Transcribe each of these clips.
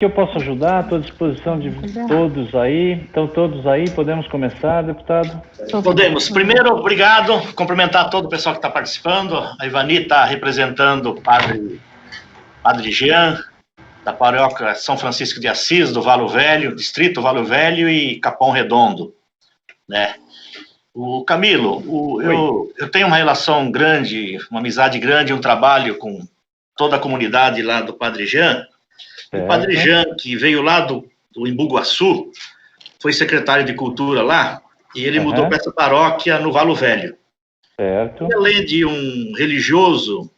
Que eu posso ajudar? Estou à disposição de todos aí. Estão todos aí? Podemos começar, deputado? Podemos. Primeiro, obrigado. Cumprimentar todo o pessoal que está participando. A Ivani está representando o padre Jean, da paróquia São Francisco de Assis, do Valo Velho, distrito Valo Velho e Capão Redondo, né? O Camilo, eu tenho uma relação grande, uma amizade grande, um trabalho com toda a comunidade lá do padre Jean. O padre Jean, que veio lá do Embu-Guaçu, foi secretário de Cultura lá, e ele mudou para essa paróquia no Valo Velho. Certo. E, além de um religioso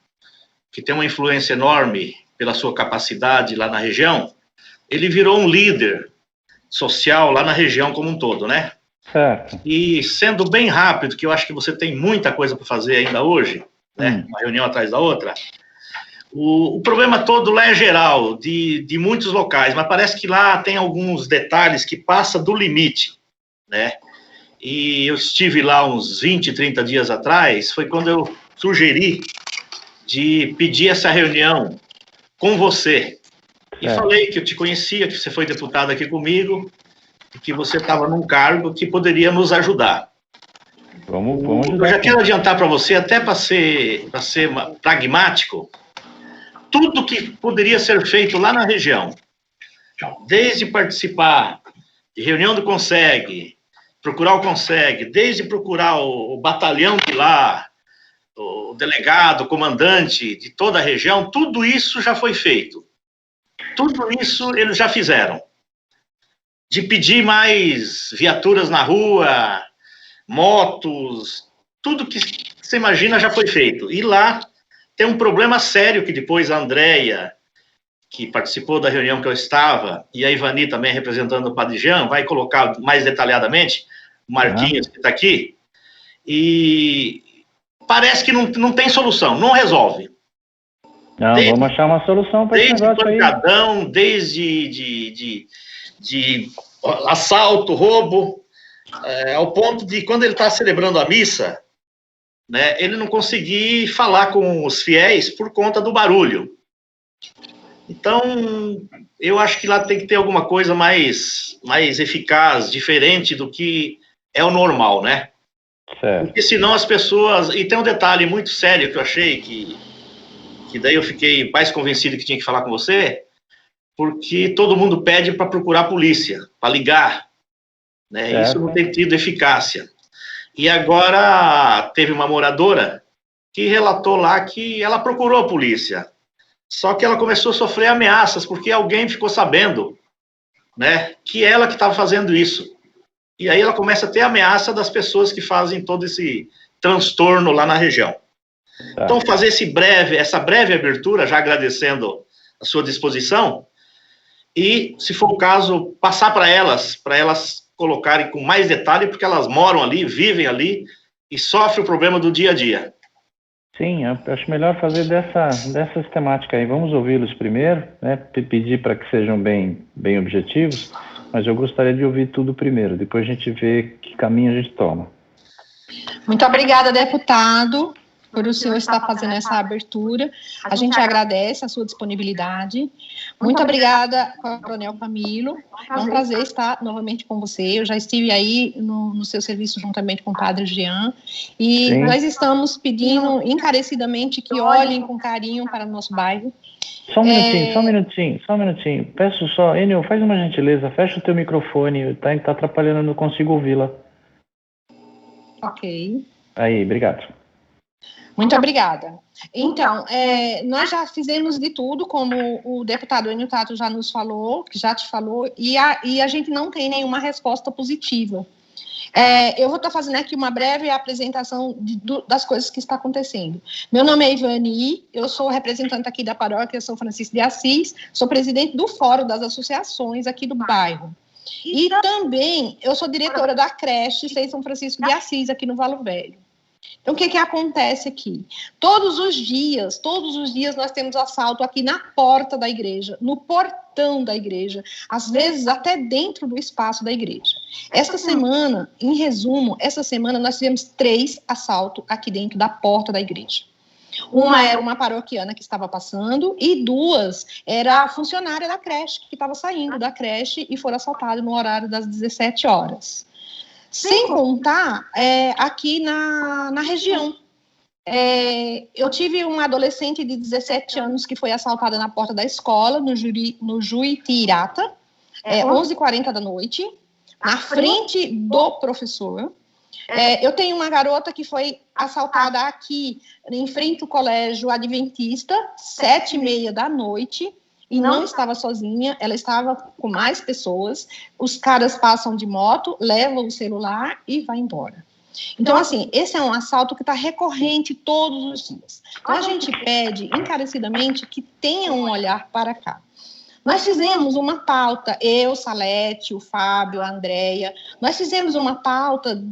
que tem uma influência enorme pela sua capacidade lá na região, ele virou um líder social lá na região como um todo, né? Certo. E sendo bem rápido, que eu acho que você tem muita coisa para fazer ainda hoje, né? Uma reunião atrás da outra. O problema todo lá é geral, de muitos locais, mas parece que lá tem alguns detalhes que passam do limite, né? E eu estive lá uns 20, 30 dias atrás, foi quando eu sugeri de pedir essa reunião com você. E falei que eu te conhecia, que você foi deputado aqui comigo, e que você estava num cargo que poderia nos ajudar. Vamos ajudar. Eu já quero adiantar para você, até para ser pragmático, tudo que poderia ser feito lá na região, desde participar de reunião do CONSEG, procurar o CONSEG, desde procurar o batalhão de lá, o delegado, o comandante de toda a região, tudo isso já foi feito. Tudo isso eles já fizeram. De pedir mais viaturas na rua, motos, tudo que você imagina já foi feito. E lá tem um problema sério que depois a Andréia, que participou da reunião que eu estava, e a Ivani também representando o Padre Jean, vai colocar mais detalhadamente, o Marquinhos que está aqui, e parece que não tem solução, não resolve. Não, vamos achar uma solução para esse negócio aí. Desde pancadão, desde de assalto, roubo, ao ponto de, quando ele está celebrando a missa, né, ele não conseguir falar com os fiéis por conta do barulho. Então, eu acho que lá tem que ter alguma coisa mais eficaz, diferente do que é o normal, né? Certo. Porque senão as pessoas... E tem um detalhe muito sério que eu achei que daí eu fiquei mais convencido que tinha que falar com você, porque todo mundo pede para procurar a polícia, para ligar, né? Isso não tem tido eficácia. E agora teve uma moradora que relatou lá que ela procurou a polícia, só que ela começou a sofrer ameaças, porque alguém ficou sabendo, né, que ela que estava fazendo isso. E aí ela começa a ter ameaça das pessoas que fazem todo esse transtorno lá na região. Então, fazer essa breve abertura, já agradecendo a sua disposição, e, se for o caso, passar para elas colocarem com mais detalhe, porque elas moram ali, vivem ali, e sofrem o problema do dia a dia. Sim, eu acho melhor fazer dessa sistemática aí. Vamos ouvi-los primeiro, né? Pedir para que sejam bem objetivos, mas eu gostaria de ouvir tudo primeiro, depois a gente vê que caminho a gente toma. Muito obrigada, deputado, por o senhor estar fazendo essa abertura. A gente agradece a sua disponibilidade. Muito obrigada, Coronel Camilo. É um prazer estar novamente com você. Eu já estive aí no seu serviço juntamente com o Padre Jean. E Sim. Nós estamos pedindo encarecidamente que olhem com carinho para o nosso bairro. Só um minutinho. Peço só, Enio, faz uma gentileza, fecha o teu microfone, tá atrapalhando, eu não consigo ouvi-la. Ok. Aí, obrigado. Muito obrigada. Então, nós já fizemos de tudo, como o deputado Enio Tato já nos falou, que já te falou, e a gente não tem nenhuma resposta positiva. Eu vou estar fazendo aqui uma breve apresentação das coisas que está acontecendo. Meu nome é Ivani, eu sou representante aqui da paróquia São Francisco de Assis, sou presidente do Fórum das Associações aqui do bairro. E também eu sou diretora da creche São Francisco de Assis, aqui no Valo Velho. Então, o que acontece aqui? Todos os dias nós temos assalto aqui na porta da igreja, no portão da igreja, às vezes até dentro do espaço da igreja. Esta semana, em resumo, nós tivemos 3 assaltos aqui dentro da porta da igreja. Uma era uma paroquiana que estava passando e 2 era a funcionária da creche, que estava saindo da creche e foram assaltadas no horário das 17 horas. Sem contar aqui na região. Eu tive uma adolescente de 17 anos que foi assaltada na porta da escola, no Juitirata, 11h40 da noite, na frente do professor. Eu tenho uma garota que foi assaltada aqui, em frente ao colégio adventista, 7h30 da noite, e não estava sozinha, ela estava com mais pessoas. Os caras passam de moto, levam o celular e vai embora. Então, assim, esse é um assalto que está recorrente todos os dias. Então, a gente pede encarecidamente que tenha um olhar para cá. Nós fizemos uma pauta, eu, Salete, o Fábio, a Andréia, nós fizemos uma pauta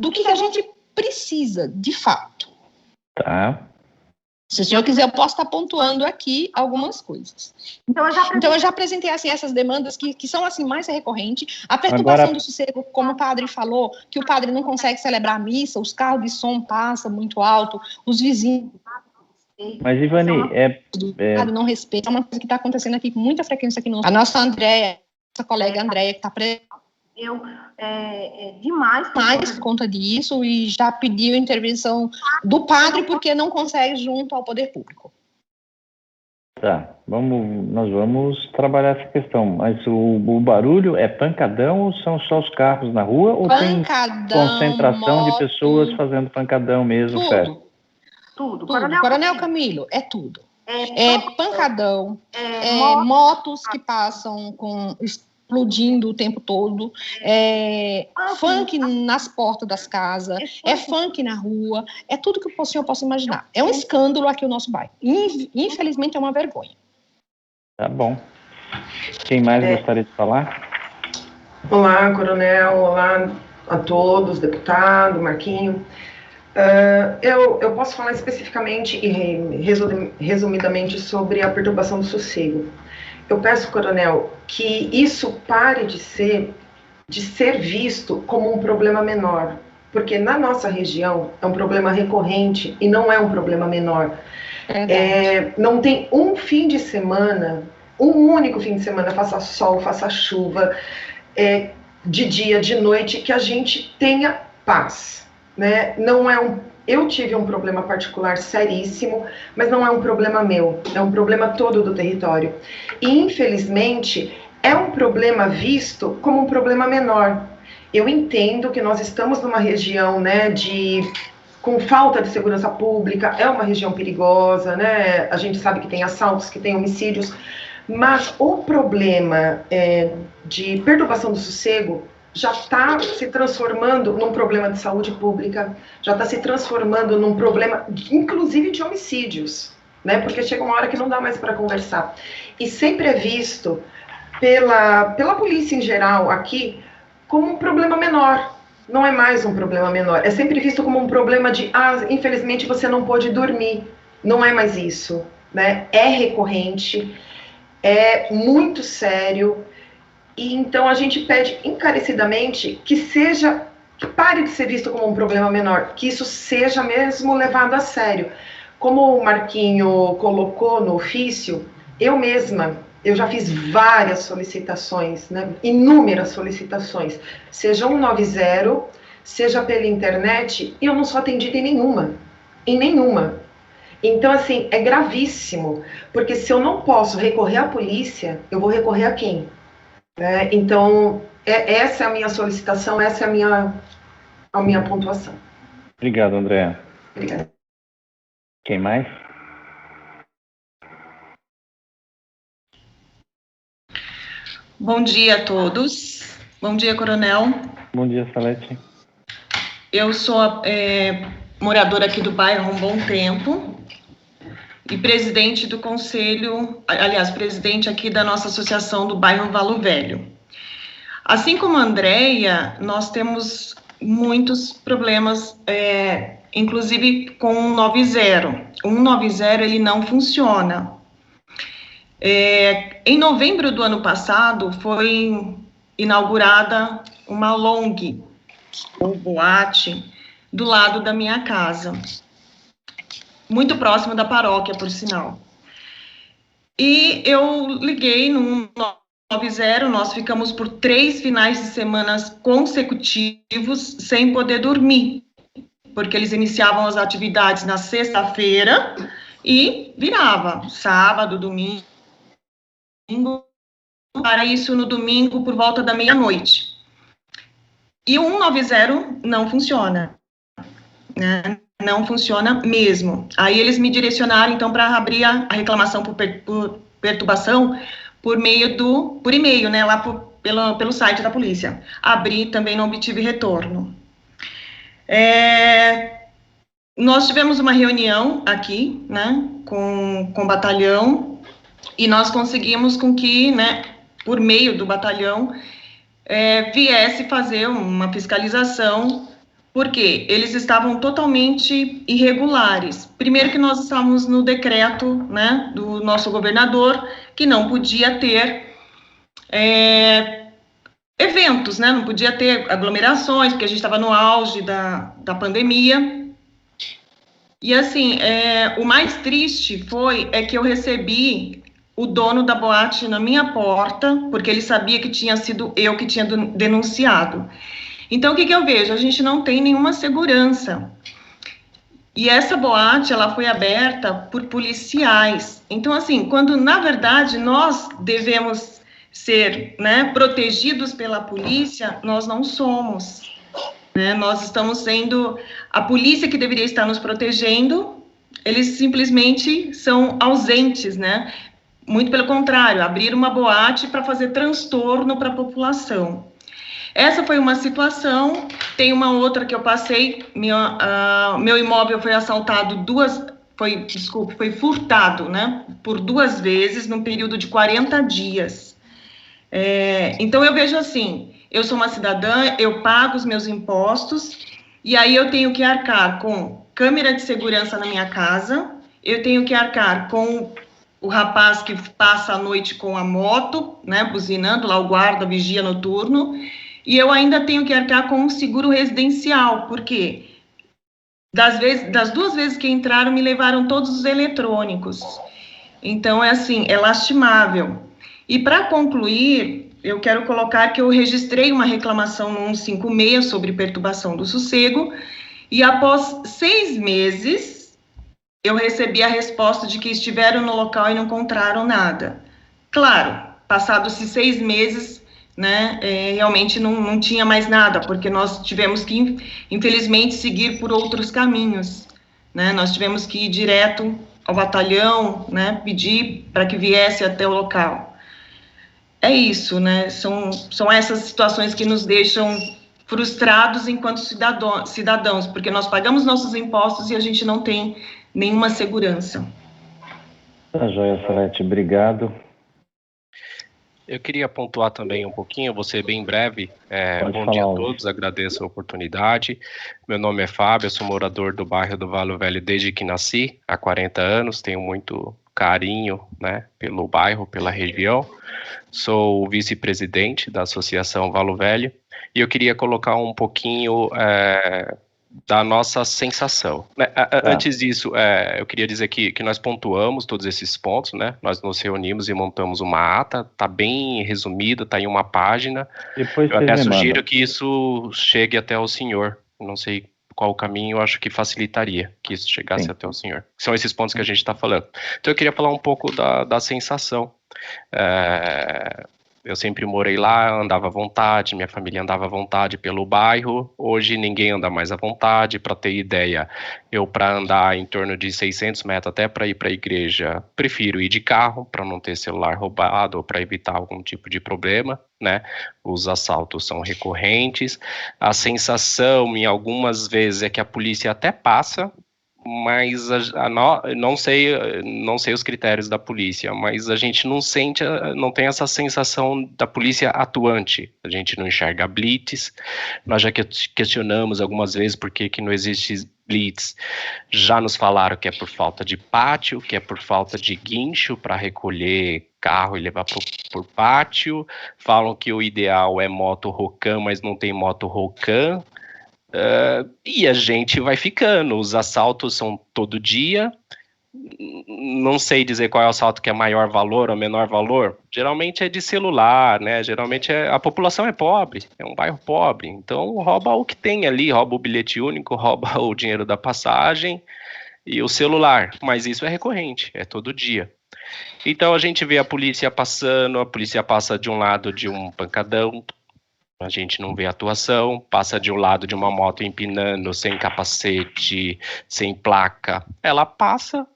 do que a gente precisa, de fato. Tá. Se o senhor quiser, eu posso estar pontuando aqui algumas coisas. Então, eu já apresentei assim, essas demandas que são assim, mais recorrentes. A perturbação do sossego, como o padre falou, que o padre não consegue celebrar a missa, os carros de som passam muito alto, os vizinhos... Mas, Ivani, não respeita. É uma coisa que está acontecendo aqui com muita frequência aqui no... A nossa Andréia, nossa colega Andréia, que está presa... demais por conta disso e já pediu intervenção do padre porque não consegue junto ao poder público. Tá, nós vamos trabalhar essa questão, mas o barulho é pancadão ou são só os carros na rua ou pancadão, tem concentração de pessoas fazendo pancadão mesmo, tudo. Coronel Camilo, é tudo. Pancadão, motos que passam explodindo o tempo todo, funk nas portas das casas, funk na rua, é tudo que o senhor possa imaginar. É um escândalo aqui o nosso bairro. Infelizmente é uma vergonha. Tá bom. Quem mais gostaria de falar? Olá, coronel, olá a todos, deputado, Marquinho. Eu posso falar especificamente e resumidamente sobre a perturbação do sossego. Eu peço, coronel, que isso pare de ser visto como um problema menor, porque na nossa região é um problema recorrente e não é um problema menor. Não tem um fim de semana, um único fim de semana, faça sol, faça chuva, de dia, de noite, que a gente tenha paz, né? Eu tive um problema particular seríssimo, mas não é um problema meu, é um problema todo do território. E, infelizmente, é um problema visto como um problema menor. Eu entendo que nós estamos numa região, né, com falta de segurança pública, é uma região perigosa, né? A gente sabe que tem assaltos, que tem homicídios, mas o problema de perturbação do sossego já está se transformando num problema de saúde pública, já está se transformando num problema, inclusive, de homicídios, né? Porque chega uma hora que não dá mais para conversar. E sempre é visto pela polícia em geral aqui como um problema menor. Não é mais um problema menor. É sempre visto como um problema de, infelizmente você não pôde dormir. Não é mais isso, né? É recorrente, é muito sério. E então a gente pede encarecidamente que pare de ser visto como um problema menor, que isso seja mesmo levado a sério. Como o Marquinho colocou no ofício, eu já fiz várias solicitações, né, inúmeras solicitações, seja 190, seja pela internet, e eu não sou atendida em nenhuma. Então, assim, é gravíssimo, porque se eu não posso recorrer à polícia, eu vou recorrer a quem? Então, essa é a minha solicitação, essa é a minha pontuação. Obrigado, Andréa. Obrigada. Quem mais? Bom dia a todos. Bom dia, coronel. Bom dia, Salete. Eu sou moradora aqui do bairro há um bom tempo e presidente do conselho, presidente aqui da nossa associação do bairro Valo Velho. Assim como a Andréia, nós temos muitos problemas, inclusive com o 190. O 190, ele não funciona. Em novembro do ano passado, foi inaugurada uma long, ou boate, do lado da minha casa. muito próximo da paróquia, por sinal. E eu liguei no 90, nós ficamos por 3 finais de semana consecutivos sem poder dormir, porque eles iniciavam as atividades na sexta-feira e virava sábado, domingo, para isso no domingo por volta da meia-noite. E o 190 não funciona, né? Não funciona mesmo. Aí eles me direcionaram, então, para abrir a reclamação por perturbação por e-mail, né, lá pelo site da polícia. Abri, também não obtive retorno. Nós tivemos uma reunião aqui, né, com o batalhão, e nós conseguimos com que, né, por meio do batalhão, viesse fazer uma fiscalização, porque eles estavam totalmente irregulares. Primeiro que nós estávamos no decreto, né, do nosso governador, que não podia ter eventos, né, não podia ter aglomerações, porque a gente estava no auge da pandemia. E assim, o mais triste é que eu recebi o dono da boate na minha porta, porque ele sabia que tinha sido eu que tinha denunciado. Então, o que eu vejo? A gente não tem nenhuma segurança. E essa boate, ela foi aberta por policiais. Então, assim, quando, na verdade, nós devemos ser, né, protegidos pela polícia, nós não somos. Né? Nós estamos sendo... A polícia que deveria estar nos protegendo, eles simplesmente são ausentes, né? Muito pelo contrário, abrir uma boate para fazer transtorno para a população. Essa foi uma situação. Tem uma outra que eu passei, meu imóvel foi assaltado foi furtado, né, por 2 vezes, num período de 40 dias. Então, eu vejo assim, eu sou uma cidadã, eu pago os meus impostos, e aí eu tenho que arcar com câmera de segurança na minha casa, eu tenho que arcar com o rapaz que passa a noite com a moto, né, buzinando lá, o guarda, vigia noturno, e eu ainda tenho que arcar com um seguro residencial, porque das 2 vezes que entraram, me levaram todos os eletrônicos. Então, é lastimável. E para concluir, eu quero colocar que eu registrei uma reclamação no 156 sobre perturbação do sossego, e após 6 meses, eu recebi a resposta de que estiveram no local e não encontraram nada. Claro, passados esses 6 meses, né, realmente não tinha mais nada, porque nós tivemos que, infelizmente, seguir por outros caminhos, né? Nós tivemos que ir direto ao batalhão, né, pedir para que viesse até o local. É isso, né? São essas situações que nos deixam frustrados enquanto cidadãos, porque nós pagamos nossos impostos e a gente não tem nenhuma segurança. Tá joia, Salete, obrigado. Eu queria pontuar também um pouquinho, vou ser bem breve. Bom dia a todos, agradeço a oportunidade. Meu nome é Fábio, eu sou morador do bairro do Valo Velho desde que nasci, há 40 anos, tenho muito carinho, né, pelo bairro, pela região. Sou o vice-presidente da Associação Valo Velho, e eu queria colocar um pouquinho da nossa sensação. Antes disso, eu queria dizer que nós pontuamos todos esses pontos, né? Nós nos reunimos e montamos uma ata, tá bem resumida, tá em uma página. Depois eu até sugiro que isso chegue até o senhor. Não sei qual o caminho, eu acho que facilitaria que isso chegasse até o senhor. São esses pontos que a gente está falando. Então eu queria falar um pouco da sensação. Eu sempre morei lá, andava à vontade, minha família andava à vontade pelo bairro. Hoje ninguém anda mais à vontade. Para ter ideia, eu para andar em torno de 600 metros até para ir para a igreja, prefiro ir de carro para não ter celular roubado ou para evitar algum tipo de problema, né? Os assaltos são recorrentes. A sensação, em algumas vezes, é que a polícia até passa, mas não sei os critérios da polícia, mas a gente não tem essa sensação da polícia atuante. A gente não enxerga blitz. Nós já questionamos algumas vezes por que não existe blitz. Já nos falaram que é por falta de pátio, que é por falta de guincho para recolher carro e levar por pátio. Falam que o ideal é moto Rocan, mas não tem moto Rocan. E a gente vai ficando, os assaltos são todo dia, não sei dizer qual é o assalto que é maior valor ou menor valor, geralmente é de celular, né, geralmente a população é pobre, é um bairro pobre, então rouba o que tem ali, rouba o bilhete único, rouba o dinheiro da passagem e o celular, mas isso é recorrente, é todo dia. Então a gente vê a polícia passando, a polícia passa de um lado de um pancadão, a gente não vê atuação, passa de um lado de uma moto empinando, sem capacete, sem placa. Ela passa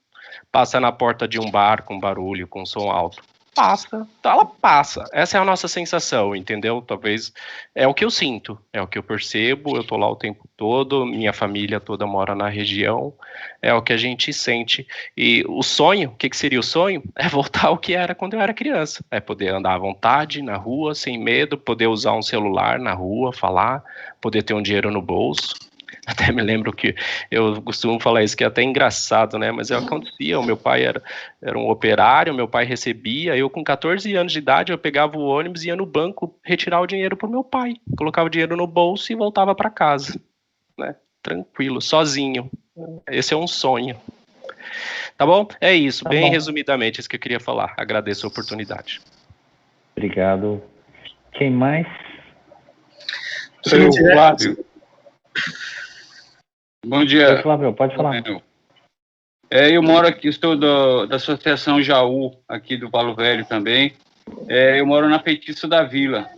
na porta de um bar com barulho, com som alto. Passa, ela passa. Essa é a nossa sensação, entendeu? Talvez é o que eu sinto, é o que eu percebo, eu tô lá o tempo todo, minha família toda mora na região, é o que a gente sente. E o sonho, o que seria o sonho? É voltar ao que era quando eu era criança, é poder andar à vontade na rua, sem medo, poder usar um celular na rua, falar, poder ter um dinheiro no bolso. Até me lembro que eu costumo falar isso, que é até engraçado, né? Mas acontecia, o meu pai era um operário, meu pai recebia, eu com 14 anos de idade, eu pegava o ônibus e ia no banco retirar o dinheiro pro meu pai. Colocava o dinheiro no bolso e voltava para casa, né? Tranquilo, sozinho. Esse é um sonho. Tá bom? É isso, bem resumidamente, isso que eu queria falar. Agradeço a oportunidade. Obrigado. Quem mais? Seu Flávio. Bom dia. Oi, Flávio, pode falar. Eu moro aqui, estou da Associação Jaú, aqui do Paulo Velho também. Eu moro na Feitiço da Vila.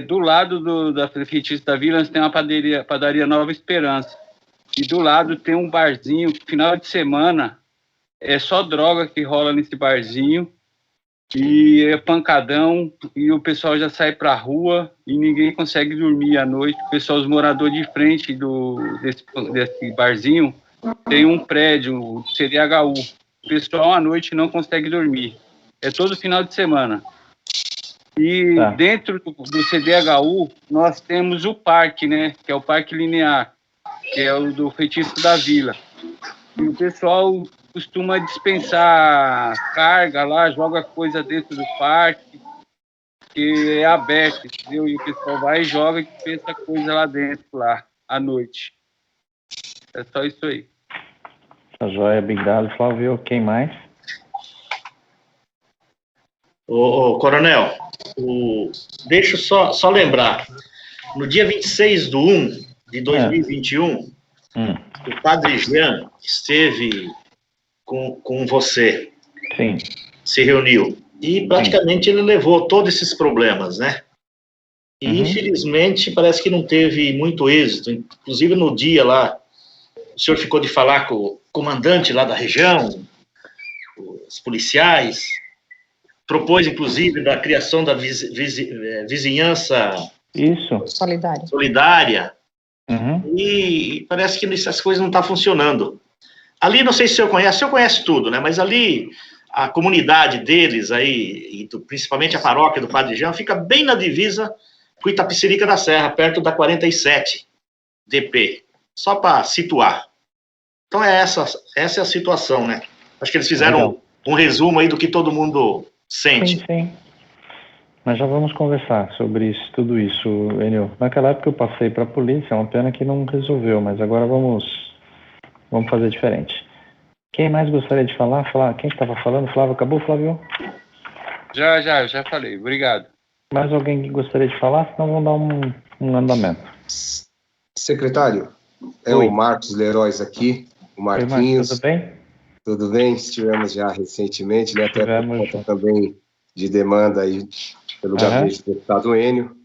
Do lado da Feitiço da Vila tem uma padaria Nova Esperança. E do lado tem um barzinho, final de semana, é só droga que rola nesse barzinho. E é pancadão, e o pessoal já sai pra rua e ninguém consegue dormir à noite. O pessoal, os moradores de frente desse barzinho, tem um prédio, CDHU. O pessoal à noite não consegue dormir. É todo final de semana. E dentro do CDHU, nós temos o parque, né? Que é o Parque Linear, que é o do Feitiço da Vila. E o pessoal costuma dispensar carga lá, joga coisa dentro do parque, que é aberto, entendeu? E o pessoal vai e joga e dispensa coisa lá dentro, lá, à noite. É só isso aí. Tá joia, obrigado, Flávio. Quem mais? Coronel, deixa eu só lembrar, no dia 26/1 de 2021, o Padre Jean esteve com você. Sim. Se reuniu. E praticamente ele levou todos esses problemas, né? E infelizmente parece que não teve muito êxito. Inclusive no dia lá, o senhor ficou de falar com o comandante lá da região, os policiais, propôs inclusive da criação da vizinhança solidária. E parece que essas coisas não estão funcionando. Ali, não sei se o senhor conhece tudo, né? Mas ali, a comunidade deles aí, e principalmente a paróquia do Padre Jean, fica bem na divisa com Itapecerica da Serra, perto da 47 DP. Só para situar. Então, essa é a situação, né? Acho que eles fizeram um resumo aí do que todo mundo sente. Sim. Mas já vamos conversar sobre tudo isso, Enio. Naquela época eu passei para a polícia, é uma pena que não resolveu, mas agora vamos fazer diferente. Quem mais gostaria de falar? Quem estava falando? Flávio, acabou, Flávio? Já falei, obrigado. Mais alguém que gostaria de falar? Senão vamos dar um andamento. Secretário, Oi. O Marcos Leróis aqui, o Marquinhos. Tudo bem? Tudo bem? Estivemos já recentemente, né? Até por conta também de demanda aí pelo gabinete do deputado Enio.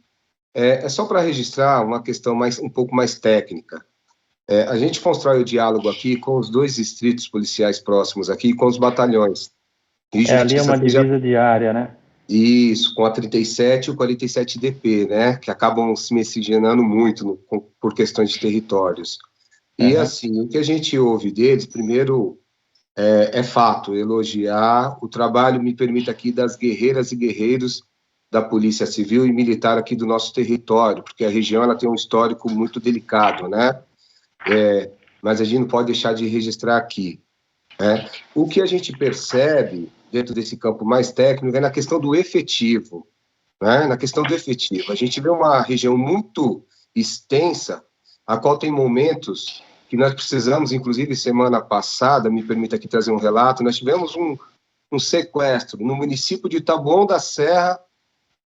É só para registrar uma questão um pouco mais técnica. A gente constrói o diálogo aqui com os 2 distritos policiais próximos aqui, com os batalhões. Ali é uma divisa diária, né? Isso, com a 37 e o 47 DP, né? Que acabam se miscigenando muito por questões de territórios. E assim, o que a gente ouve deles, primeiro, é fato, elogiar o trabalho, me permita aqui, das guerreiras e guerreiros da Polícia Civil e Militar aqui do nosso território, porque a região ela tem um histórico muito delicado, né? Mas a gente não pode deixar de registrar aqui. O que a gente percebe dentro desse campo mais técnico é na questão do efetivo. Na questão do efetivo. A gente vê uma região muito extensa a qual tem momentos que nós precisamos, inclusive semana passada, me permita aqui trazer um relato, nós tivemos um sequestro no município de Taboão da Serra,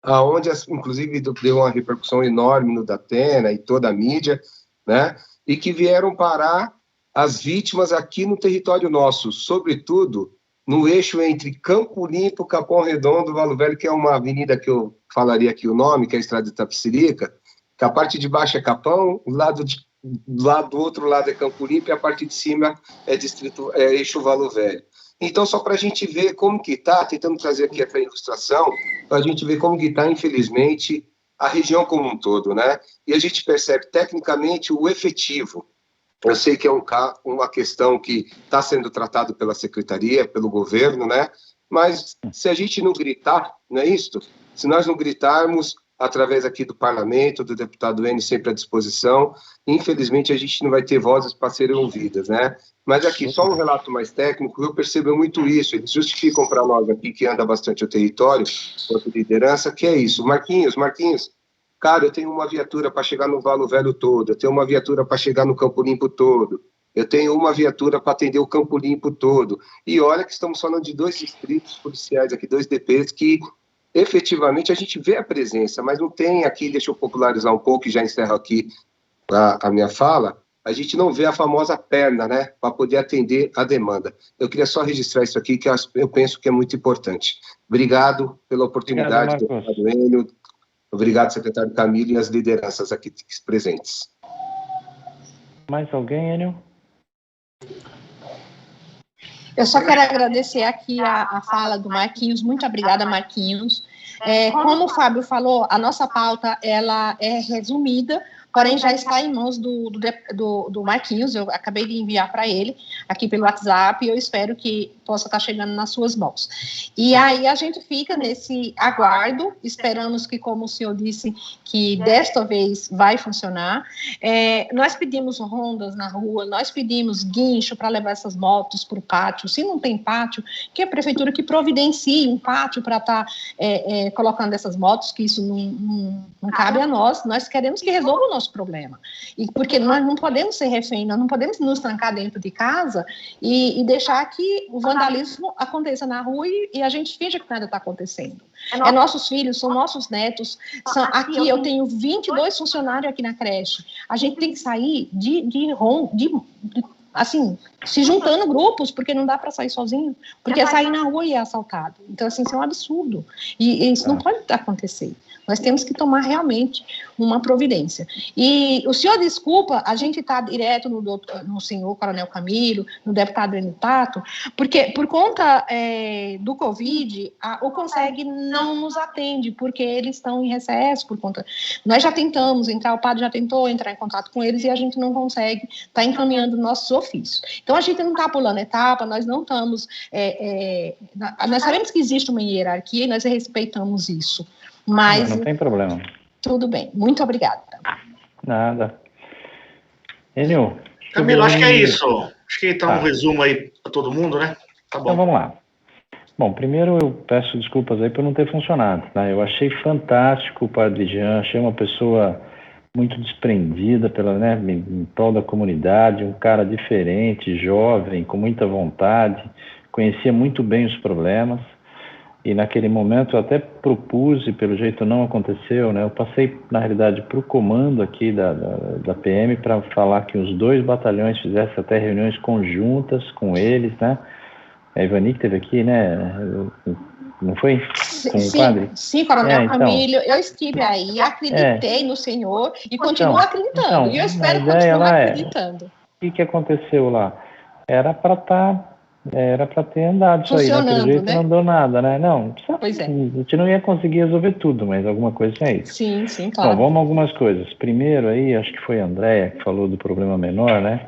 onde, inclusive, deu uma repercussão enorme no Datena e toda a mídia, né? E que vieram parar as vítimas aqui no território nosso, sobretudo no eixo entre Campo Limpo, Capão Redondo, Valo Velho, que é uma avenida que eu falaria aqui o nome, que é a Estrada de Itapecerica, que a parte de baixo é Capão, do outro lado é Campo Limpo, e a parte de cima é eixo Valo Velho. Então, só para a gente ver como que está, tentando trazer aqui essa ilustração, para a gente ver como que está, infelizmente, a região como um todo, né? E a gente percebe, tecnicamente, o efetivo. Eu sei que é uma questão que está sendo tratado pela secretaria, pelo governo, né? Mas se a gente não gritar, não é isso? Se nós não gritarmos, através aqui do parlamento, do deputado N sempre à disposição, infelizmente a gente não vai ter vozes para serem ouvidas, né? Mas aqui, só um relato mais técnico, eu percebo muito isso, eles justificam para nós aqui, que anda bastante o território, quanto liderança, que é isso. Marquinhos, cara, eu tenho uma viatura para chegar no Valo Velho todo, eu tenho uma viatura para chegar no Campo Limpo todo, eu tenho uma viatura para atender o Campo Limpo todo. E olha que estamos falando de 2 distritos policiais aqui, 2 DPs, que efetivamente a gente vê a presença, mas não tem aqui, deixa eu popularizar um pouco e já encerro aqui a minha fala, a gente não vê a famosa perna, né, para poder atender a demanda. Eu queria só registrar isso aqui, que eu penso que é muito importante. Obrigado pela oportunidade, deputado Enio. Obrigado, secretário Camilo, e as lideranças aqui presentes. Mais alguém, Enio? Eu só quero agradecer aqui a fala do Marquinhos. Muito obrigada, Marquinhos. Como o Fábio falou, a nossa pauta ela é resumida, porém já está em mãos do Marquinhos. Eu acabei de enviar para ele aqui pelo WhatsApp e eu espero que possa estar chegando nas suas mãos. E aí a gente fica nesse aguardo, esperamos que, como o senhor disse, que desta vez vai funcionar. Nós pedimos rondas na rua, nós pedimos guincho para levar essas motos para o pátio. Se não tem pátio, que a prefeitura que providencie um pátio para estar colocando essas motos, que isso não cabe a nós. Nós queremos que resolva o nosso problema. E porque nós não podemos ser refém, nós não podemos nos trancar dentro de casa e deixar que o vandalismo aconteça na rua e a gente finge que nada está acontecendo. É nossos filhos, são nossos netos. Aqui eu tenho 22 funcionários aqui na creche. A gente tem que sair assim, se juntando grupos, porque não dá para sair sozinho, porque é sair na rua e é assaltado. Então, assim, isso é um absurdo. E isso não pode acontecer. Nós temos que tomar realmente uma providência. E o senhor desculpa, a gente está direto no senhor Coronel Camilo, no deputado Enio Tato, porque por conta do Covid, o CONSEG não nos atende, porque eles estão em recesso por conta... Nós já tentamos entrar, o padre já tentou entrar em contato com eles e a gente não consegue estar encaminhando nossos ofícios. Então, a gente não está pulando etapa, nós não estamos... nós sabemos que existe uma hierarquia e nós respeitamos isso. Mas não tem problema. Tudo bem. Muito obrigada. Nada. Enio. Camilo, acho que é isso. Acho que está um resumo aí para todo mundo, né? Tá bom. Então vamos lá. Bom, primeiro eu peço desculpas aí por não ter funcionado, tá? Eu achei fantástico o Padre Jean, achei uma pessoa muito desprendida em prol da comunidade, um cara diferente, jovem, com muita vontade, conhecia muito bem os problemas. E naquele momento eu até propus, e pelo jeito não aconteceu, né? Eu passei, na realidade, para o comando aqui da PM para falar que os 2 batalhões fizessem até reuniões conjuntas com eles, né? A Ivani que esteve aqui, né? Não foi? Com o padre? Sim, Coronel Camilo, eu estive aí, acreditei no senhor e continuo acreditando. E eu espero continuar acreditando. O que aconteceu lá? Era para ter andado isso aí, né? Pelo jeito não deu nada, né? Não, pois é. A gente não ia conseguir resolver tudo, mas alguma coisa é isso. Sim, claro. Bom, vamos a algumas coisas. Primeiro aí, acho que foi a Andréia que falou do problema menor, né?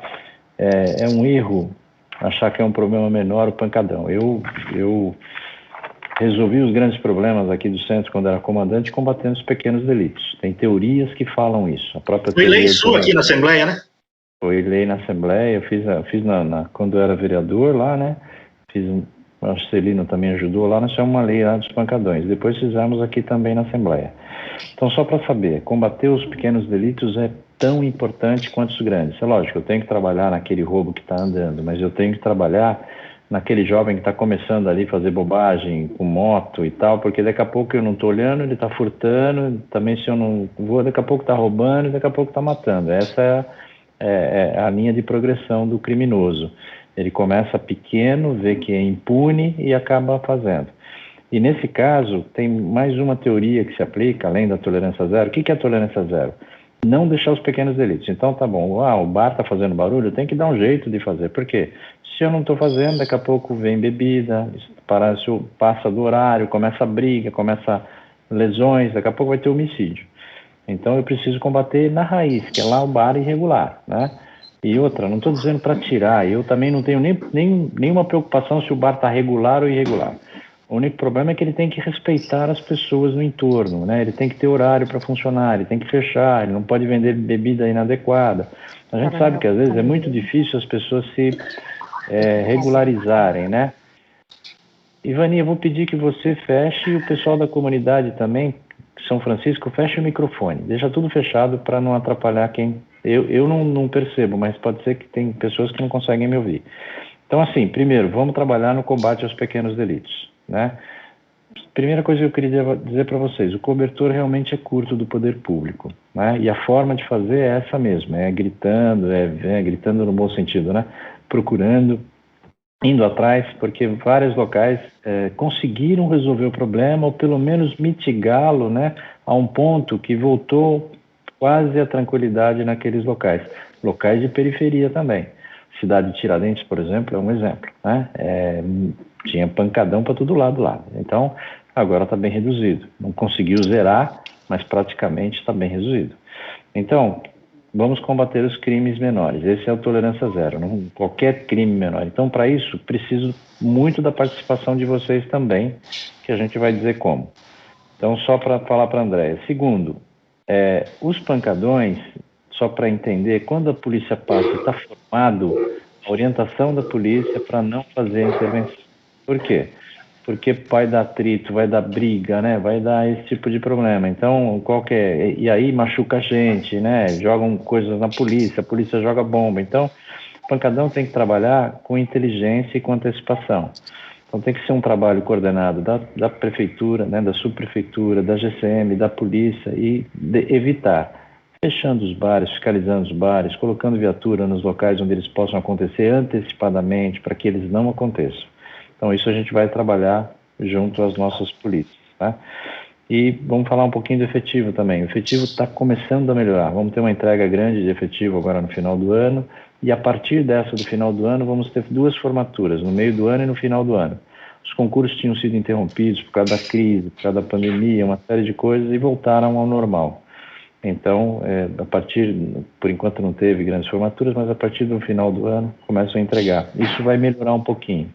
É um erro achar que é um problema menor o pancadão. Eu resolvi os grandes problemas aqui do centro quando era comandante combatendo os pequenos delitos. Tem teorias que falam isso. A própria foi lei sua aqui na Assembleia, né? Foi lei na Assembleia, eu fiz quando eu era vereador lá, né? O Marcelino também ajudou lá, nós fizemos uma lei lá dos pancadões. Depois fizemos aqui também na Assembleia. Então, só para saber, combater os pequenos delitos é tão importante quanto os grandes. É lógico, eu tenho que trabalhar naquele roubo que está andando, mas eu tenho que trabalhar naquele jovem que está começando ali a fazer bobagem com moto e tal, porque daqui a pouco eu não estou olhando, ele está furtando, também se eu não vou, daqui a pouco está roubando e daqui a pouco está matando. Essa é a linha de progressão do criminoso. Ele começa pequeno, vê que é impune e acaba fazendo. E nesse caso, tem mais uma teoria que se aplica, além da tolerância zero. O que é a tolerância zero? Não deixar os pequenos delitos. Então, tá bom, o bar está fazendo barulho, eu tenho que dar um jeito de fazer. Por quê? Se eu não estou fazendo, daqui a pouco vem bebida, passa do horário, começa a briga, começa lesões, daqui a pouco vai ter homicídio. Então, eu preciso combater na raiz, que é lá o bar irregular, né? E outra, não estou dizendo para tirar, eu também não tenho nenhuma preocupação se o bar está regular ou irregular. O único problema é que ele tem que respeitar as pessoas no entorno, né? Ele tem que ter horário para funcionar, ele tem que fechar, ele não pode vender bebida inadequada. A gente sabe que às vezes é muito difícil as pessoas se regularizarem, né? Ivani, eu vou pedir que você feche e o pessoal da comunidade também, São Francisco, feche o microfone. Deixa tudo fechado para não atrapalhar quem... Eu não percebo, mas pode ser que tem pessoas que não conseguem me ouvir. Então, assim, primeiro, vamos trabalhar no combate aos pequenos delitos, né? Primeira coisa que eu queria dizer para vocês, o cobertor realmente é curto do poder público, né? E a forma de fazer é essa mesmo, gritando, gritando no bom sentido, né? Procurando, indo atrás, porque vários locais conseguiram resolver o problema ou pelo menos mitigá-lo, né? A um ponto que voltou quase a tranquilidade naqueles locais. Locais de periferia também. Cidade de Tiradentes, por exemplo, é um exemplo, né? Tinha pancadão para todo lado lá. Então, agora está bem reduzido. Não conseguiu zerar, mas praticamente está bem reduzido. Então, vamos combater os crimes menores. Esse é o tolerância zero, qualquer crime menor. Então, para isso, preciso muito da participação de vocês também, que a gente vai dizer como. Então, só para falar para a Andréia. Segundo, os pancadões, só para entender, quando a polícia passa, está formado a orientação da polícia para não fazer intervenção. Por quê? Porque vai dar atrito, vai dar briga, né? Vai dar esse tipo de problema. Então, e aí machuca a gente, né? Jogam coisas na polícia, a polícia joga bomba. Então, o pancadão tem que trabalhar com inteligência e com antecipação. Então, tem que ser um trabalho coordenado da prefeitura, né? Da subprefeitura, da GCM, da polícia e evitar fechando os bares, fiscalizando os bares, colocando viatura nos locais onde eles possam acontecer antecipadamente para que eles não aconteçam. Então, isso a gente vai trabalhar junto às nossas polícias, tá? E vamos falar um pouquinho do efetivo também. O efetivo está começando a melhorar. Vamos ter uma entrega grande de efetivo agora no final do ano. E a partir dessa do final do ano, vamos ter 2 formaturas, no meio do ano e no final do ano. Os concursos tinham sido interrompidos por causa da crise, por causa da pandemia, uma série de coisas, e voltaram ao normal. Então, por enquanto não teve grandes formaturas, mas a partir do final do ano começam a entregar. Isso vai melhorar um pouquinho.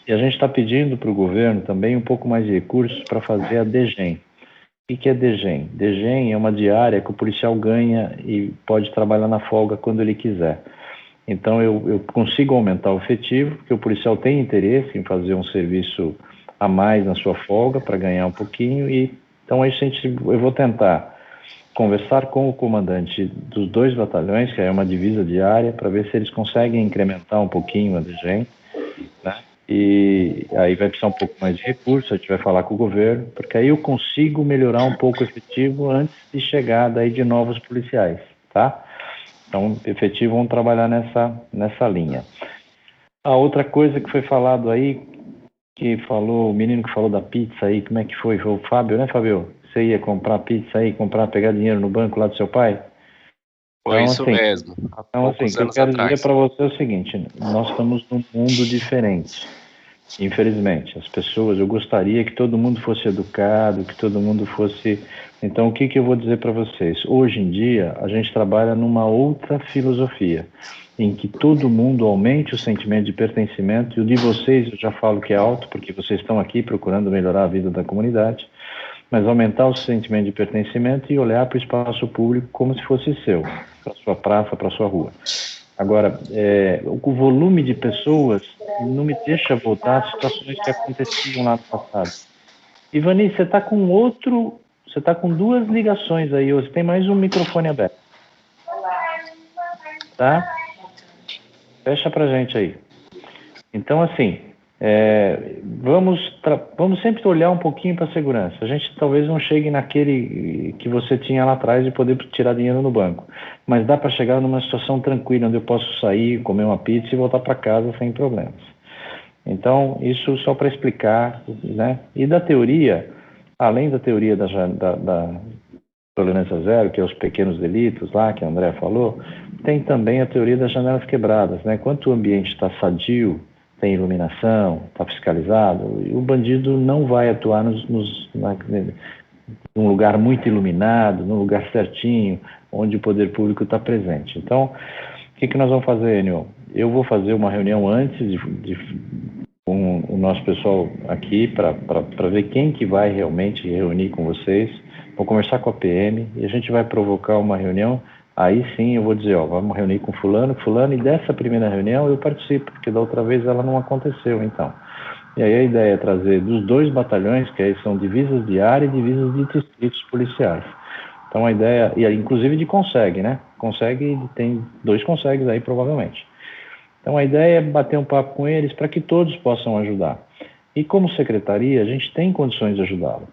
E a gente está pedindo para o governo também um pouco mais de recursos para fazer a DGEM. O que é DGEM? DGEM é uma diária que o policial ganha e pode trabalhar na folga quando ele quiser. Então, eu consigo aumentar o efetivo, porque o policial tem interesse em fazer um serviço a mais na sua folga para ganhar um pouquinho. Então, eu vou tentar conversar com o comandante dos 2 batalhões, que é uma divisa diária, para ver se eles conseguem incrementar um pouquinho a DGEM, né? E aí vai precisar um pouco mais de recursos, a gente vai falar com o governo, porque aí eu consigo melhorar um pouco o efetivo antes de chegar daí de novos policiais, tá? Então, efetivo, vamos trabalhar nessa linha. A outra coisa que foi falado aí, o menino que falou da pizza aí, como é que foi? Foi o Fábio, né, Fábio? Você ia comprar pizza aí, pegar dinheiro no banco lá do seu pai? Foi isso assim, mesmo. Então, assim, o que eu quero dizer para você é o seguinte, nós estamos num mundo diferente. Infelizmente, as pessoas, eu gostaria que todo mundo fosse educado, que todo mundo fosse... Então, o que eu vou dizer para vocês? Hoje em dia, a gente trabalha numa outra filosofia, em que todo mundo aumente o sentimento de pertencimento, e o de vocês eu já falo que é alto, porque vocês estão aqui procurando melhorar a vida da comunidade, mas aumentar o sentimento de pertencimento e olhar para o espaço público como se fosse seu, para sua praça, para sua rua. Agora, o volume de pessoas não me deixa voltar às situações que aconteciam lá no passado. Ivani, você está com 2 ligações aí, você tem mais um microfone aberto. tá? Fecha pra gente aí. Então, assim, vamos sempre olhar um pouquinho para a segurança. A gente talvez não chegue naquele que você tinha lá atrás de poder tirar dinheiro no banco, mas dá para chegar numa situação tranquila, onde eu posso sair, comer uma pizza e voltar para casa sem problemas. Então, isso só para explicar, né? E da teoria, além da teoria da tolerância zero, que é os pequenos delitos lá, que a André falou, tem também a teoria das janelas quebradas, né? Quando o ambiente está sadio, tem iluminação, está fiscalizado, o bandido não vai atuar num lugar muito iluminado, num lugar certinho, onde o poder público está presente. Então, o que nós vamos fazer, Enio? Eu vou fazer uma reunião antes com o nosso pessoal aqui para ver quem que vai realmente reunir com vocês. Vou conversar com a PM e a gente vai provocar uma reunião. Aí sim eu vou dizer, vamos reunir com fulano, e dessa primeira reunião eu participo, porque da outra vez ela não aconteceu, então. E aí a ideia é trazer dos 2 batalhões, que aí são divisas de área e divisas de distritos policiais. Então a ideia, e inclusive de consegue, né? Consegue, tem 2 consegues aí provavelmente. Então a ideia é bater um papo com eles para que todos possam ajudar. E como secretaria, a gente tem condições de ajudá-lo.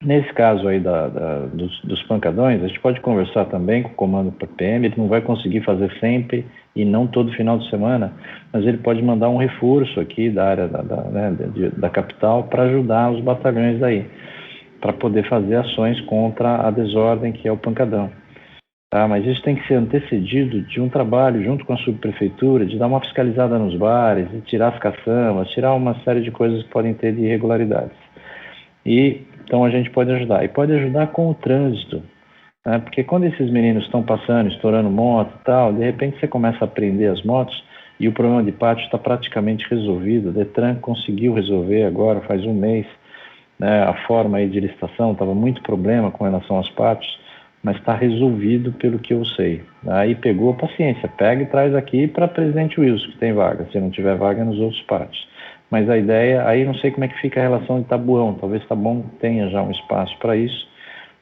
Nesse caso aí dos pancadões, a gente pode conversar também com o comando PM, ele não vai conseguir fazer sempre e não todo final de semana, mas ele pode mandar um reforço aqui da área da capital para ajudar os batalhões aí, para poder fazer ações contra a desordem que é o pancadão. Tá? Mas isso tem que ser antecedido de um trabalho junto com a subprefeitura, de dar uma fiscalizada nos bares, de tirar as caçambas, tirar uma série de coisas que podem ter de irregularidades. Então a gente pode ajudar. E pode ajudar com o trânsito, né? Porque quando esses meninos estão passando, estourando moto e tal, de repente você começa a prender as motos e o problema de pátio está praticamente resolvido. O Detran conseguiu resolver agora, faz um mês, né? A forma aí de licitação estava muito problema com relação aos pátios, mas está resolvido pelo que eu sei. Aí pegou, paciência, pega e traz aqui para Presidente Wilson, que tem vaga, se não tiver vaga nos outros pátios. Mas a ideia, aí não sei como é que fica a relação de Tabuão, talvez Tabuão tenha já um espaço para isso,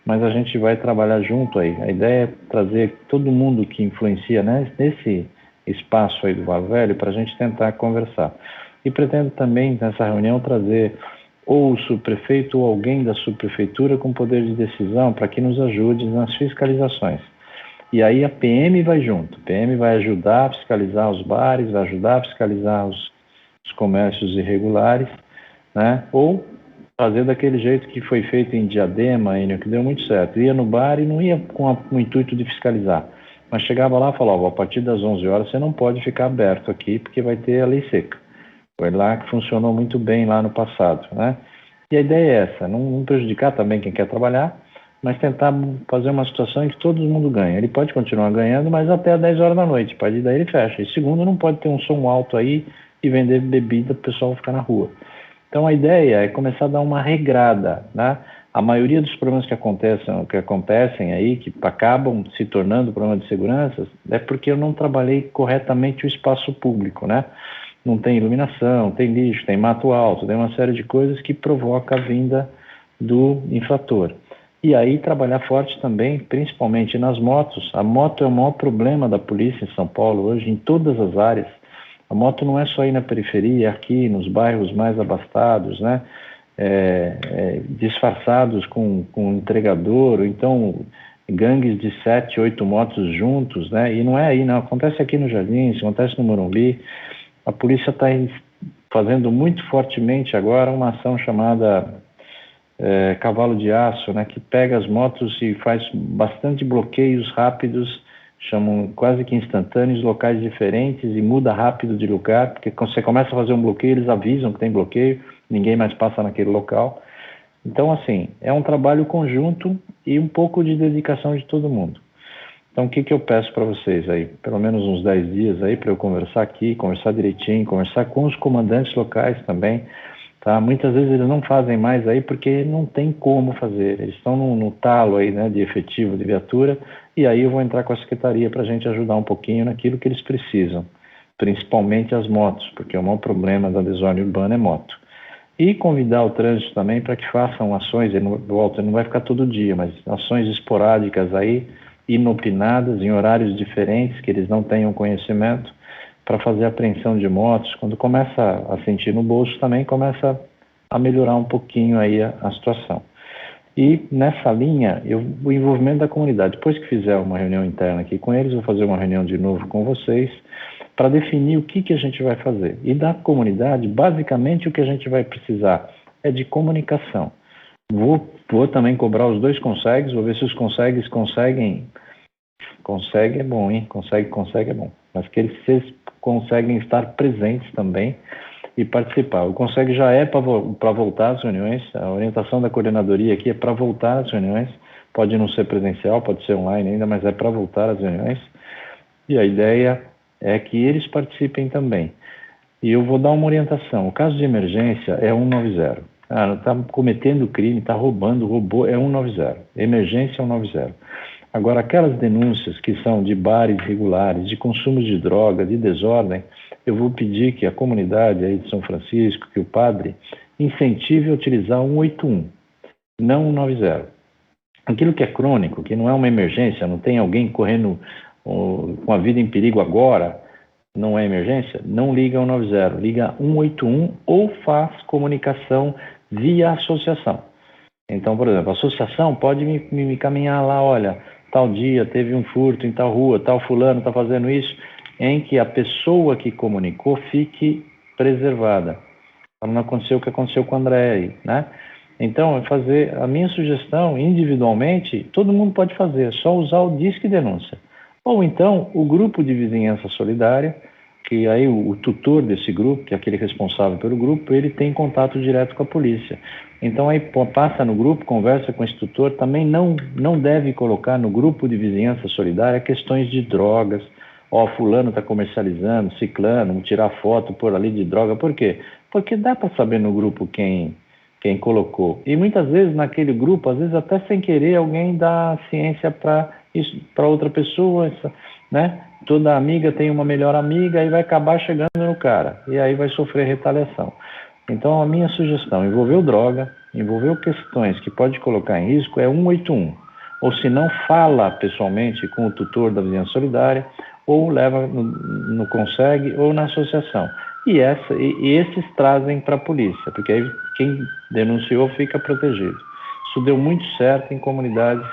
mas a gente vai trabalhar junto aí. A ideia é trazer todo mundo que influencia, né, nesse espaço aí do Vale Velho para a gente tentar conversar. E pretendo também, nessa reunião, trazer ou o subprefeito ou alguém da subprefeitura com poder de decisão para que nos ajude nas fiscalizações. E aí a PM vai junto, a PM vai ajudar a fiscalizar os bares, vai ajudar a fiscalizar os comércios irregulares, né? Ou fazer daquele jeito que foi feito em Diadema, que deu muito certo. Ia no bar e não ia com o intuito de fiscalizar, mas chegava lá e falava, a partir das 11 horas você não pode ficar aberto aqui, porque vai ter a lei seca. Foi lá que funcionou muito bem lá no passado, né? E a ideia é essa, não prejudicar também quem quer trabalhar, mas tentar fazer uma situação em que todo mundo ganha. Ele pode continuar ganhando, mas até às 10 horas da noite, a partir daí ele fecha. E segundo, não pode ter um som alto aí e vender bebida para o pessoal ficar na rua. Então a ideia é começar a dar uma regrada, né? A maioria dos problemas que acontecem aí, que acabam se tornando problema de segurança, é porque eu não trabalhei corretamente o espaço público, né? Não tem iluminação, tem lixo, tem mato alto, tem uma série de coisas que provoca a vinda do infrator. E aí trabalhar forte também, principalmente nas motos. A moto é o maior problema da polícia em São Paulo hoje, em todas as áreas. A moto não é só ir na periferia, aqui nos bairros mais abastados, né? Disfarçados com entregador, ou então gangues de 7, 8 motos juntos, né? E não é aí, não. Acontece aqui no Jardins, acontece no Morumbi. A polícia está fazendo muito fortemente agora uma ação chamada Cavalo de Aço, né? Que pega as motos e faz bastante bloqueios rápidos, chamam quase que instantâneos, locais diferentes, e muda rápido de lugar, porque quando você começa a fazer um bloqueio, eles avisam que tem bloqueio, ninguém mais passa naquele local. Então, assim, é um trabalho conjunto e um pouco de dedicação de todo mundo. Então, o que eu peço para vocês aí? Pelo menos uns 10 dias aí para eu conversar aqui, conversar direitinho, conversar com os comandantes locais também, tá? Muitas vezes eles não fazem mais aí porque não tem como fazer, eles estão no talo aí, né, de efetivo, de viatura, e aí eu vou entrar com a secretaria para a gente ajudar um pouquinho naquilo que eles precisam, principalmente as motos, porque o maior problema da desordem urbana é moto. E convidar o trânsito também para que façam ações, ele não vai ficar todo dia, mas ações esporádicas aí, inopinadas, em horários diferentes, que eles não tenham conhecimento, para fazer apreensão de motos. Quando começa a sentir no bolso, também começa a melhorar um pouquinho aí a situação. E nessa linha, o envolvimento da comunidade. Depois que fizer uma reunião interna aqui com eles, vou fazer uma reunião de novo com vocês, para definir o que a gente vai fazer. E da comunidade, basicamente, o que a gente vai precisar é de comunicação. Vou também cobrar os dois consegues, vou ver se os conseguem. Consegue é bom, hein? Consegue é bom. Mas que eles conseguem estar presentes também e participar. O consegue já é para voltar às reuniões, a orientação da coordenadoria aqui é para voltar às reuniões, pode não ser presencial, pode ser online ainda, mas é para voltar às reuniões. E a ideia é que eles participem também. E eu vou dar uma orientação. O caso de emergência é 190. Está cometendo crime, está roubando, roubou, é 190. Emergência é 190. Agora, aquelas denúncias que são de bares irregulares, de consumo de droga, de desordem, eu vou pedir que a comunidade aí de São Francisco, que o padre, incentive a utilizar 181, não 190. Aquilo que é crônico, que não é uma emergência, não tem alguém correndo com a vida em perigo agora, não é emergência, não liga 190, liga 181 ou faz comunicação via associação. Então, por exemplo, a associação pode me caminhar lá, olha, tal dia teve um furto em tal rua, tal fulano está fazendo isso, em que a pessoa que comunicou fique preservada. Para não acontecer o que aconteceu com o André, né? Então, fazer a minha sugestão, individualmente, todo mundo pode fazer, é só usar o Disque Denúncia. Ou então, o grupo de vizinhança solidária, que aí o tutor desse grupo, que é aquele responsável pelo grupo, ele tem contato direto com a polícia. Então, aí passa no grupo, conversa com esse tutor, também não deve colocar no grupo de vizinhança solidária questões de drogas, fulano está comercializando, ciclano, tirar foto por ali de droga, por quê? Porque dá para saber no grupo quem colocou. E muitas vezes naquele grupo, às vezes até sem querer, alguém dá ciência para outra pessoa, né? Toda amiga tem uma melhor amiga e vai acabar chegando no cara. E aí vai sofrer retaliação. Então a minha sugestão, envolveu droga, envolveu questões que pode colocar em risco, é 181. Ou se não, fala pessoalmente com o tutor da vizinhança solidária, ou leva no consegue ou na associação. E esses trazem para a polícia, porque aí quem denunciou fica protegido. Isso deu muito certo em comunidades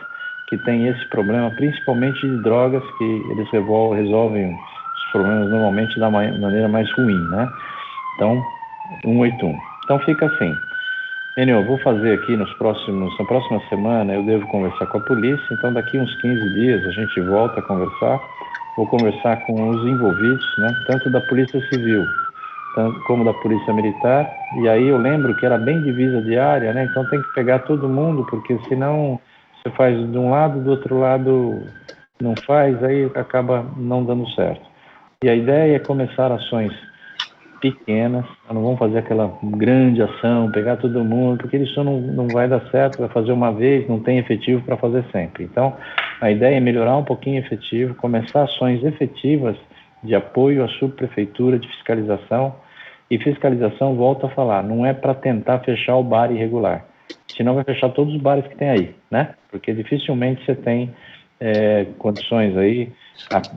que têm esse problema, principalmente de drogas, que eles resolvem os problemas normalmente da maneira mais ruim, né? Então, 181. Então fica assim. Eu vou fazer aqui na próxima semana, eu devo conversar com a polícia, então daqui uns 15 dias a gente volta a conversar. Vou conversar com os envolvidos, né? Tanto da Polícia Civil como da Polícia Militar, e aí eu lembro que era bem divisa de área, né? Então tem que pegar todo mundo, porque senão você faz de um lado, do outro lado não faz, aí acaba não dando certo. E a ideia é começar ações pequenas, não vamos fazer aquela grande ação, pegar todo mundo, porque isso não vai dar certo, vai fazer uma vez, não tem efetivo para fazer sempre. Então, a ideia é melhorar um pouquinho o efetivo, começar ações efetivas de apoio à subprefeitura, de fiscalização, e fiscalização, volto a falar, não é para tentar fechar o bar irregular, senão vai fechar todos os bares que tem aí, né? Porque dificilmente você tem condições aí,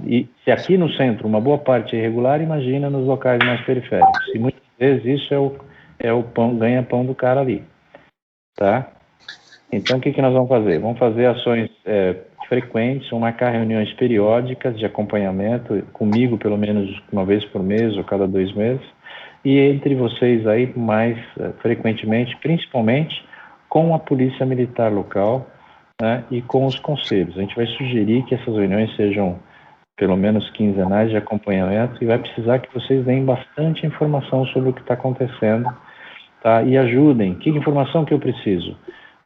e se aqui no centro uma boa parte é irregular, imagina nos locais mais periféricos, e muitas vezes isso é o ganha-pão do cara ali, tá? Então o que nós vamos fazer? Vamos fazer ações frequentes, vamos marcar reuniões periódicas de acompanhamento, comigo pelo menos uma vez por mês ou cada 2 meses, e entre vocês aí mais frequentemente, principalmente com a Polícia Militar local, né, e com os conselhos. A gente vai sugerir que essas reuniões sejam pelo menos quinzenais de acompanhamento e vai precisar que vocês deem bastante informação sobre o que está acontecendo, tá? E ajudem. Que informação que eu preciso?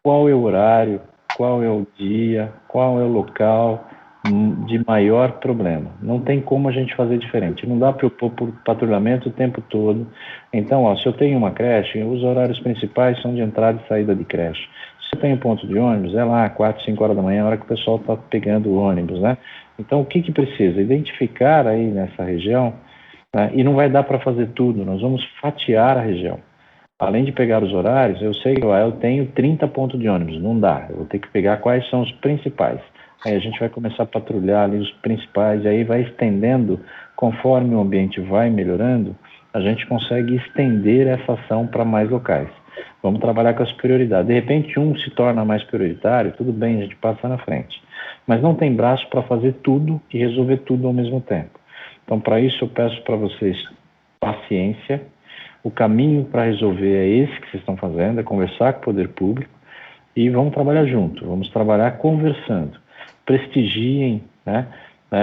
Qual é o horário? Qual é o dia? Qual é o local de maior problema? Não tem como a gente fazer diferente. Não dá para eu pôr por patrulhamento o tempo todo. Então, se eu tenho uma creche, os horários principais são de entrada e saída de creche. Se eu tenho ponto de ônibus, é lá 4, 5 horas da manhã, a hora que o pessoal está pegando o ônibus, né? Então, o que precisa? Identificar aí nessa região, né? E não vai dar para fazer tudo, nós vamos fatiar a região. Além de pegar os horários, eu sei que eu tenho 30 pontos de ônibus, não dá. Eu vou ter que pegar quais são os principais. Aí a gente vai começar a patrulhar ali os principais, e aí vai estendendo, conforme o ambiente vai melhorando, a gente consegue estender essa ação para mais locais. Vamos trabalhar com as prioridades. De repente, um se torna mais prioritário, tudo bem, a gente passa na frente. Mas não tem braço para fazer tudo e resolver tudo ao mesmo tempo. Então, para isso, eu peço para vocês paciência. O caminho para resolver é esse que vocês estão fazendo, é conversar com o poder público e vamos trabalhar junto, vamos trabalhar conversando. Prestigiem, né?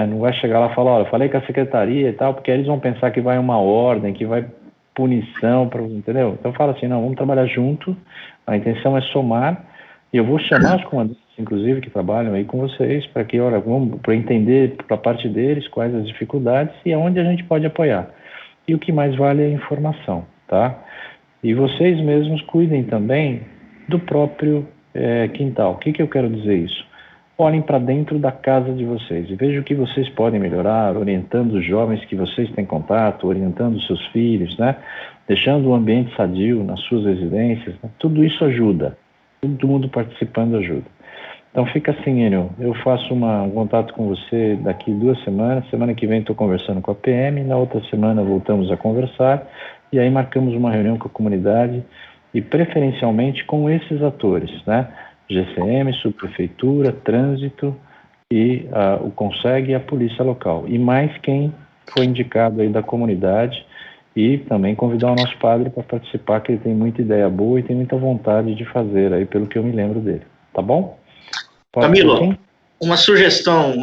Não vai chegar lá e falar, olha, eu falei com a secretaria e tal, porque eles vão pensar que vai uma ordem, que vai punição, entendeu? Então fala assim, não, vamos trabalhar junto, a intenção é somar, e eu vou chamar os comandantes, inclusive, que trabalham aí com vocês, para que, olha, vamos para entender para a parte deles quais as dificuldades e aonde a gente pode apoiar. E o que mais vale é a informação, tá? E vocês mesmos cuidem também do próprio quintal. O que eu quero dizer isso? Olhem para dentro da casa de vocês e vejam o que vocês podem melhorar, orientando os jovens que vocês têm contato, orientando os seus filhos, né? Deixando o ambiente sadio nas suas residências, né? Tudo isso ajuda. Todo mundo participando ajuda. Então fica assim, Enio, eu faço um contato com você daqui 2 semanas, semana que vem estou conversando com a PM, na outra semana voltamos a conversar e aí marcamos uma reunião com a comunidade e preferencialmente com esses atores, né? GCM, Subprefeitura, Trânsito e o CONSEG e a Polícia Local. E mais quem foi indicado aí da comunidade e também convidar o nosso padre para participar, que ele tem muita ideia boa e tem muita vontade de fazer aí, pelo que eu me lembro dele. Tá bom? Pode Camilo, uma sugestão.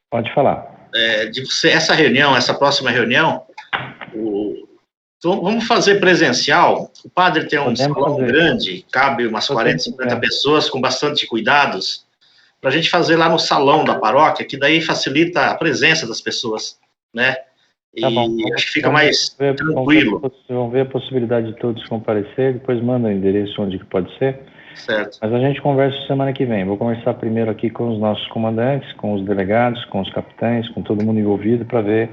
Pode falar. De você, essa próxima reunião, vamos fazer presencial. O padre tem um salão grande, cabe umas 40, 50 pessoas, com bastante cuidados, para a gente fazer lá no salão da paróquia, que daí facilita a presença das pessoas, né? E acho que fica mais tranquilo. Vamos ver a possibilidade de todos comparecer, depois manda o endereço onde que pode ser. Certo. Mas a gente conversa semana que vem. Vou conversar primeiro aqui com os nossos comandantes, com os delegados, com os capitães, com todo mundo envolvido, para ver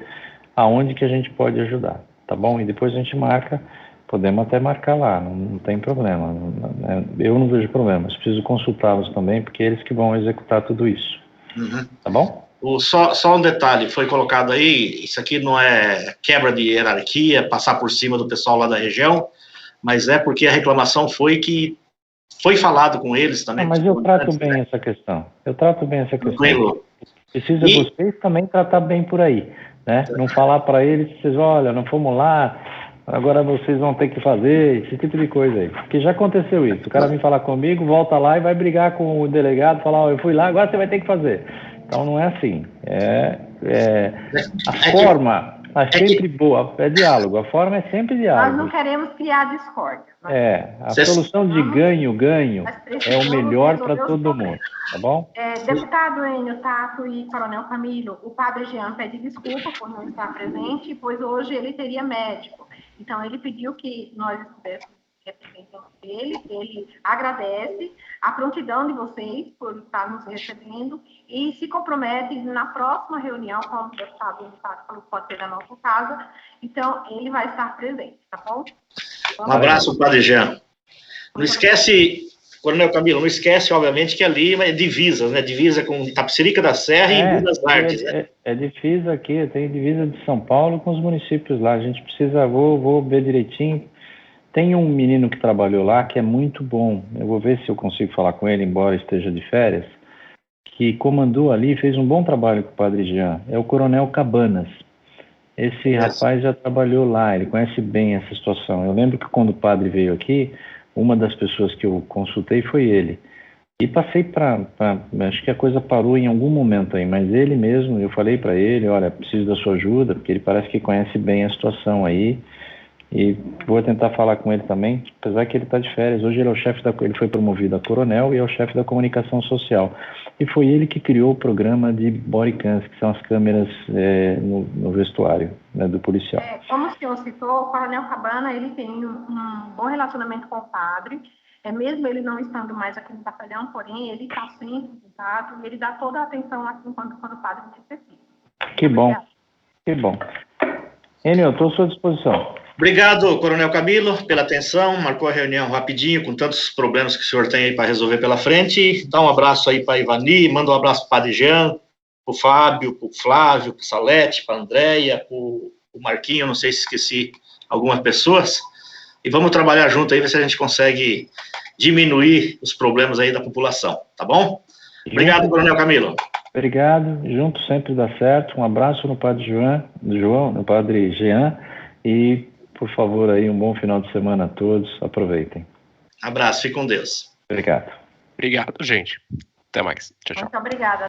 aonde que a gente pode ajudar, tá bom? E depois a gente marca, podemos até marcar lá, não tem problema. Eu não vejo problema, mas preciso consultá-los também, porque eles que vão executar tudo isso. Uhum. Tá bom? Só um detalhe, foi colocado aí, isso aqui não é quebra de hierarquia, passar por cima do pessoal lá da região, mas é porque a reclamação foi que foi falado com eles também. Mas eu trato bem essa questão. Tranquilo. Precisa vocês também tratar bem por aí, né? Não falar para eles, vocês, olha, não fomos lá, agora vocês vão ter que fazer, esse tipo de coisa aí. Porque já aconteceu isso. O cara vem falar comigo, volta lá e vai brigar com o delegado, falar, ó, eu fui lá, agora você vai ter que fazer. Então não é assim. A forma é sempre boa, é diálogo. A forma é sempre diálogo. Nós não queremos criar discórdia. A solução de ganho-ganho é o melhor para todo mundo, tá bom? Deputado Enio Tato e Coronel Camilo, o padre Jean pede desculpa por não estar presente, pois hoje ele teria médico. Então, ele pediu que nós estivéssemos representando ele agradece a prontidão de vocês por estar nos recebendo e se compromete na próxima reunião, como o deputado falou que pode ser na nossa casa, então ele vai estar presente, tá bom? Um abraço, padre Jean. Não esquece, Coronel Camilo, não esquece, obviamente, que ali é divisa, né? Divisa com Itapecerica da Serra e Minas Artes, né? É divisa aqui, tem divisa de São Paulo com os municípios lá. A gente precisa, vou ver direitinho. Tem um menino que trabalhou lá que é muito bom. Eu vou ver se eu consigo falar com ele, embora esteja de férias, que comandou ali, fez um bom trabalho com o padre Jean. É o Coronel Cabanas. Esse rapaz já trabalhou lá, ele conhece bem essa situação. Eu lembro que quando o padre veio aqui, uma das pessoas que eu consultei foi ele. E passei acho que a coisa parou em algum momento aí, mas ele mesmo, eu falei para ele, olha, preciso da sua ajuda, porque ele parece que conhece bem a situação aí. E vou tentar falar com ele também, apesar que ele está de férias. Hoje ele é o chefe ele foi promovido a coronel e é o chefe da comunicação social. E foi ele que criou o programa de bodycams, que são as câmeras no vestuário, né, do policial. Como o senhor citou, o Coronel Cabana, ele tem um bom relacionamento com o padre, mesmo ele não estando mais aqui no batalhão, porém ele está sempre cuidado e ele dá toda a atenção aqui quando o padre necessita. Que bom, que bom. Enio, eu estou à sua disposição. Obrigado, Coronel Camilo, pela atenção. Marcou a reunião rapidinho, com tantos problemas que o senhor tem aí para resolver pela frente. Dá um abraço aí para a Ivani, manda um abraço para o Padre Jean, para o Fábio, para o Flávio, para o Salete, para a Andréia, para o Marquinho, não sei se esqueci algumas pessoas. E vamos trabalhar junto aí, ver se a gente consegue diminuir os problemas aí da população, tá bom? Obrigado, Coronel Camilo. Obrigado, junto sempre dá certo. Um abraço no Padre no Padre Jean, e, por favor, aí, um bom final de semana a todos. Aproveitem. Abraço, fique com Deus. Obrigado. Obrigado, gente. Até mais. Tchau, tchau. Muito obrigada.